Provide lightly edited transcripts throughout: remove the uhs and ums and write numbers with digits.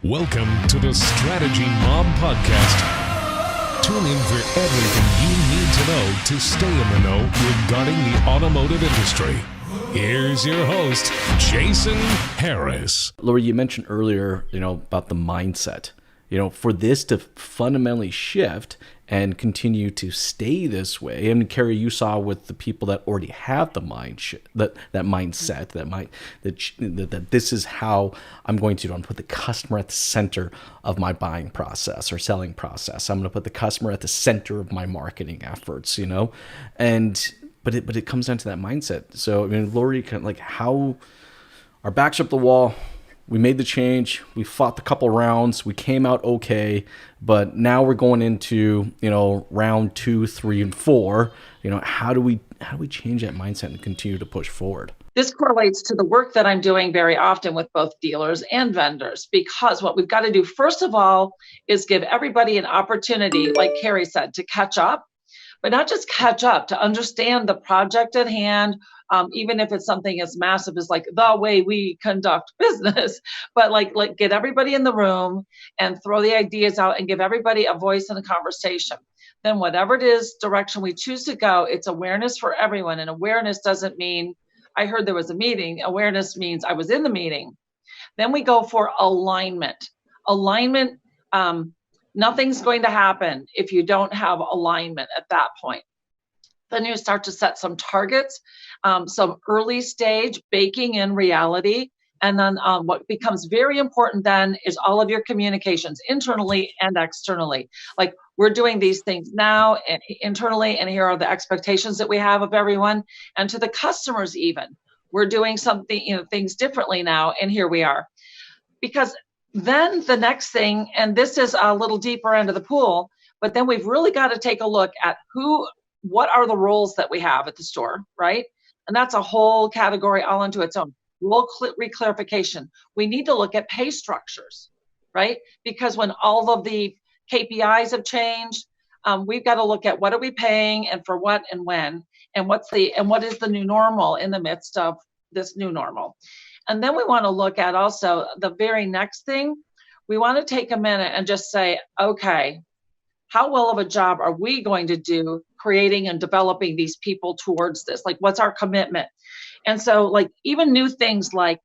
Welcome to the Strategy Mob Podcast. Tune in for everything you need to know to stay in the know regarding the automotive industry. Here's your host, Jason Harris. Laurie, you mentioned earlier, about the mindset. For this to fundamentally shift and continue to stay this way, and Kerri, you saw with the people that already have the mindset, that this is how I'm going to put the customer at the center of my buying process or selling process. I'm going to put the customer at the center of my marketing efforts, but it comes down to that mindset. So, Laurie, how our backs up the wall. We made the change. We fought the couple rounds. We came out okay, but now we're going into round 2, 3, and 4. How do we change that mindset and continue to push forward? This correlates to the work that I'm doing very often with both dealers and vendors, because what we've got to do first of all is give everybody an opportunity, like Kerri said, to catch up, but not just catch up, to understand the project at hand. Even if it's something as massive as like the way we conduct business, but like get everybody in the room and throw the ideas out and give everybody a voice in a conversation. Then whatever it is, direction we choose to go, it's awareness for everyone. And awareness doesn't mean I heard there was a meeting. Awareness means I was in the meeting. Then we go for alignment. Alignment, nothing's going to happen if you don't have alignment at that point. Then you start to set some targets, some early stage baking in reality. And then what becomes very important then is all of your communications internally and externally. Like, we're doing these things now and internally, and here are the expectations that we have of everyone, and to the customers even. We're doing something, things differently now, and here we are. Because then the next thing, and this is a little deeper into the pool, but then we've really got to take a look at what are the roles that we have at the store, right? And that's a whole category all into its own. Role reclarification. We need to look at pay structures, right? Because when all of the KPIs have changed, we've got to look at what are we paying and for what and when, and what is the new normal in the midst of this new normal. And then we want to look at also the very next thing. We want to take a minute and just say, okay, how well of a job are we going to do creating and developing these people towards this? Like, what's our commitment? And so, like, even new things like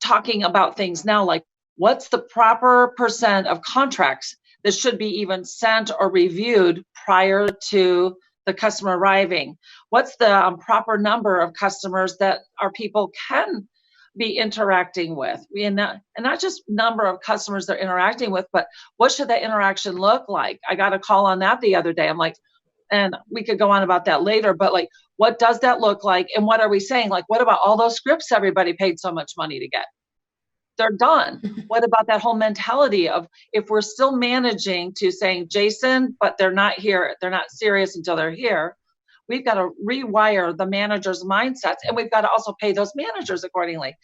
talking about things now, like what's the proper percent of contracts that should be even sent or reviewed prior to the customer arriving? What's the proper number of customers that our people can be interacting with, and not just number of customers they're interacting with, but what should that interaction look like? I got a call on that the other day. I'm like, and we could go on about that later, but like, what does that look like? And what are we saying? Like, what about all those scripts everybody paid so much money to get? They're done. What about that whole mentality of, if we're still managing to saying Jason, but they're not here, they're not serious until they're here. We've got to rewire the managers' mindsets, and we've got to also pay those managers accordingly.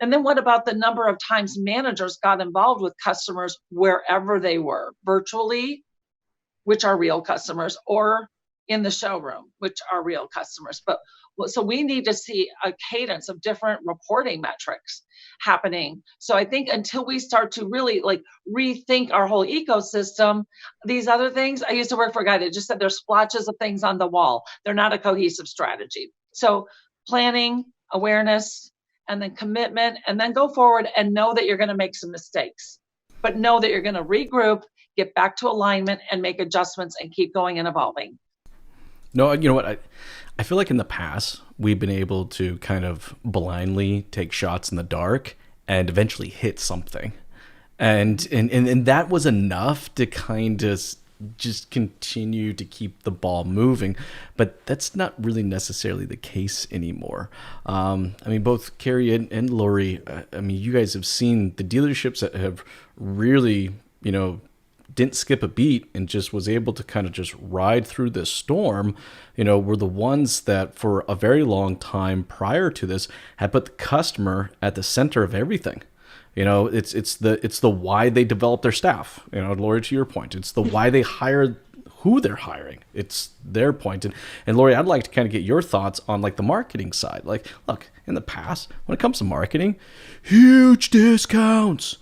And then what about the number of times managers got involved with customers wherever they were, virtually, which are real customers, or in the showroom, which are real customers. But so we need to see a cadence of different reporting metrics happening. So I think until we start to really rethink our whole ecosystem, these other things, I used to work for a guy that just said there's splotches of things on the wall. They're not a cohesive strategy. So planning, awareness, and then commitment, and then go forward and know that you're going to make some mistakes, but know that you're going to regroup, get back to alignment, and make adjustments and keep going and evolving. No, you know what? I feel like in the past, we've been able to kind of blindly take shots in the dark and eventually hit something. And that was enough to kind of just continue to keep the ball moving. But that's not really necessarily the case anymore. Both Kerri and Laurie, you guys have seen the dealerships that have really, didn't skip a beat and just was able to kind of just ride through this storm, were the ones that for a very long time prior to this had put the customer at the center of everything. It's the why they develop their staff. Laurie, to your point, it's the why they hire who they're hiring. It's their point. And Laurie, I'd like to kind of get your thoughts on like the marketing side. Like, look, in the past, when it comes to marketing, huge discounts,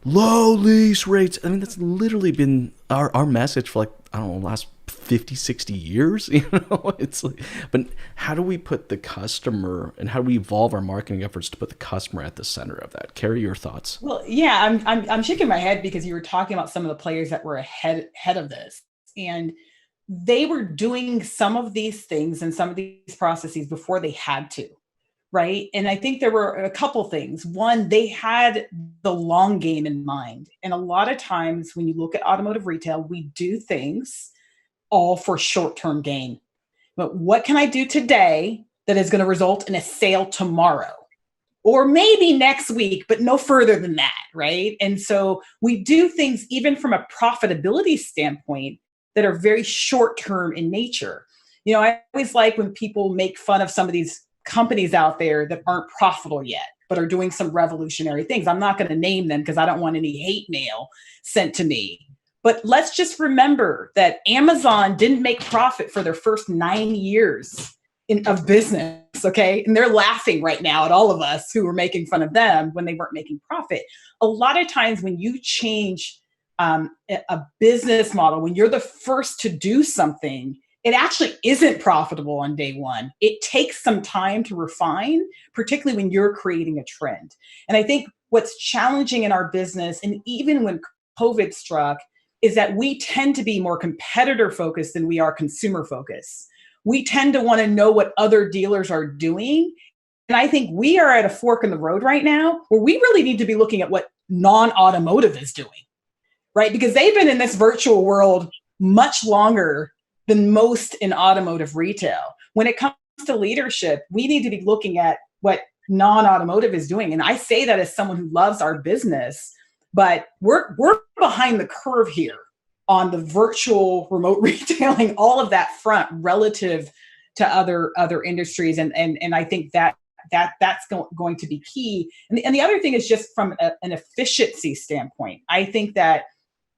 low lease rates. I mean, that's literally been our message for like, I don't know, last 50, 60 years, it's like, but how do we put the customer and how do we evolve our marketing efforts to put the customer at the center of that? Kerri, your thoughts? Well, yeah, I'm shaking my head because you were talking about some of the players that were ahead of this, and they were doing some of these things and some of these processes before they had to, right? And I think there were a couple things. One, they had the long game in mind. And a lot of times when you look at automotive retail, we do things all for short-term gain. But what can I do today that is going to result in a sale tomorrow? Or maybe next week, but no further than that, right? And so we do things even from a profitability standpoint that are very short-term in nature. I always like when people make fun of some of these companies out there that aren't profitable yet, but are doing some revolutionary things. I'm not going to name them because I don't want any hate mail sent to me. But let's just remember that Amazon didn't make profit for their first 9 years of business, okay? And they're laughing right now at all of us who were making fun of them when they weren't making profit. A lot of times when you change a business model, when you're the first to do something, it actually isn't profitable on day one. It takes some time to refine, particularly when you're creating a trend. And I think what's challenging in our business, and even when COVID struck, is that we tend to be more competitor focused than we are consumer focused. We tend to want to know what other dealers are doing. And I think we are at a fork in the road right now where we really need to be looking at what non-automotive is doing, right? Because they've been in this virtual world much longer than most in automotive retail. When it comes to leadership, we need to be looking at what non-automotive is doing. And I say that as someone who loves our business, but we're behind the curve here on the virtual remote retailing, all of that front relative to other industries. And I think that's going to be key. And the other thing is just from an efficiency standpoint. I think that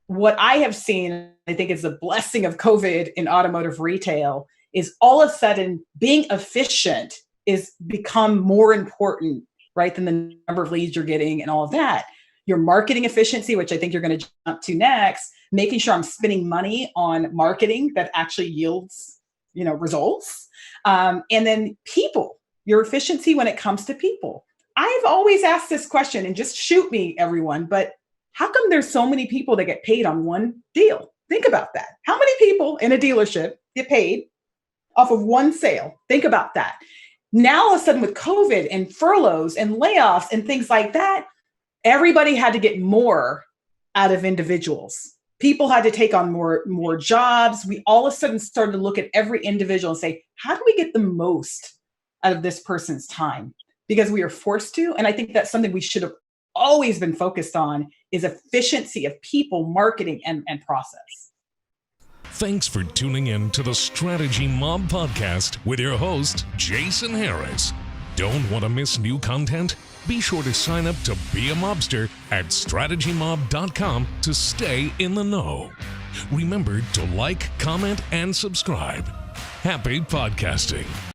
what I have seen, I think is the blessing of COVID in automotive retail, is all of a sudden being efficient is become more important, right, than the number of leads you're getting and all of that. Your marketing efficiency, which I think you're going to jump to next, making sure I'm spending money on marketing that actually yields, results. And then people, your efficiency when it comes to people. I've always asked this question, and just shoot me, everyone, but how come there's so many people that get paid on one deal? Think about that. How many people in a dealership get paid off of one sale? Think about that. Now, all of a sudden with COVID and furloughs and layoffs and things like that, everybody had to get more out of individuals. People had to take on more jobs. We all of a sudden started to look at every individual and say, how do we get the most out of this person's time? Because we are forced to. And I think that's something we should have always been focused on, is efficiency of people, marketing, and process. Thanks for tuning in to the Strategy Mob podcast with your host, Jason Harris. Don't want to miss new content? Be sure to sign up to be a mobster at strategymob.com to stay in the know. Remember to like, comment, and subscribe. Happy podcasting.